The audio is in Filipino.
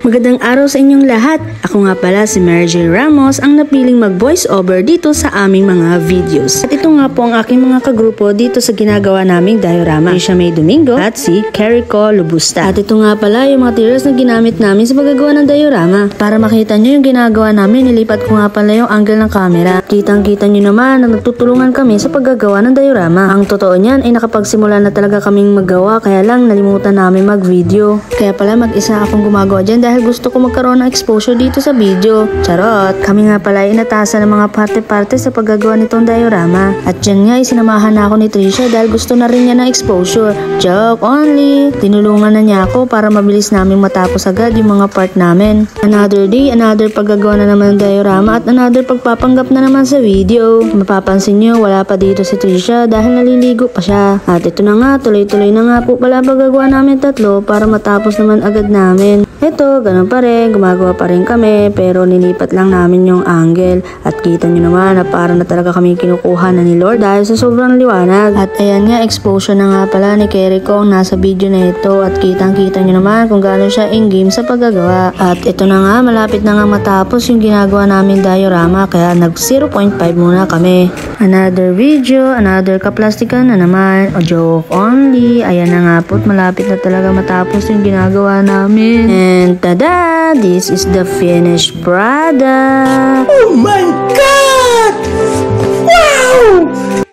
Magandang araw sa inyong lahat. Ako nga pala si Mary J. Ramos, ang napiling mag-voice over dito sa aming mga videos. At ito nga po ang aking mga kagrupo dito sa ginagawa naming diorama. Trisha May Domingo at si Kerico Lubusta. At ito nga pala yung materials na ginamit namin sa paggagawa ng diorama. Para makita nyo yung ginagawa namin, nilipat ko nga pala yung angle ng camera. Kitang-kita nyo naman na nagtutulungan kami sa paggagawa ng diorama. Ang totoo niyan ay nakapagsimula na talaga kaming maggawa, kaya lang nalimutan namin mag-video. Kaya pala mag-isa akong gumagawa dyan dahil gusto ko magkaroon ng exposure dito sa video. Charot! Kami nga pala ay inatasan ng mga parte-parte sa paggagawa nitong diorama. At dyan nga ay sinamahan na ako ni Trisha dahil gusto na rin niya ng exposure. Joke only! Tinulungan na niya ako para mabilis namin matapos agad yung mga part namin. Another day, another paggagawa na naman ng diorama at another pagpapanggap na naman sa video. Mapapansin nyo, wala pa dito si Trisha dahil naliligo pa siya. At ito na nga, tuloy-tuloy na nga po pala paggagawa namin tatlo para matapos naman agad namin. Ito, ganun pa rin, gumagawa pa rin kami pero nilipat lang namin yung angle at kita nyo naman na parang na talaga kami kinukuha na ni Lord dahil sa sobrang liwanag. At ayan nga, exposure na nga pala ni Kerico ang nasa video na ito at kitang-kita nyo naman kung gaano siya in-game sa paggagawa. At ito na nga, malapit na nga matapos yung ginagawa namin diorama kaya nag 0.5 muna kami. Another video, another kaplastikan na naman, o joke only. Ayan na nga po't malapit na talaga matapos yung ginagawa namin. And tada! This is the finished product! Oh my God! Wow!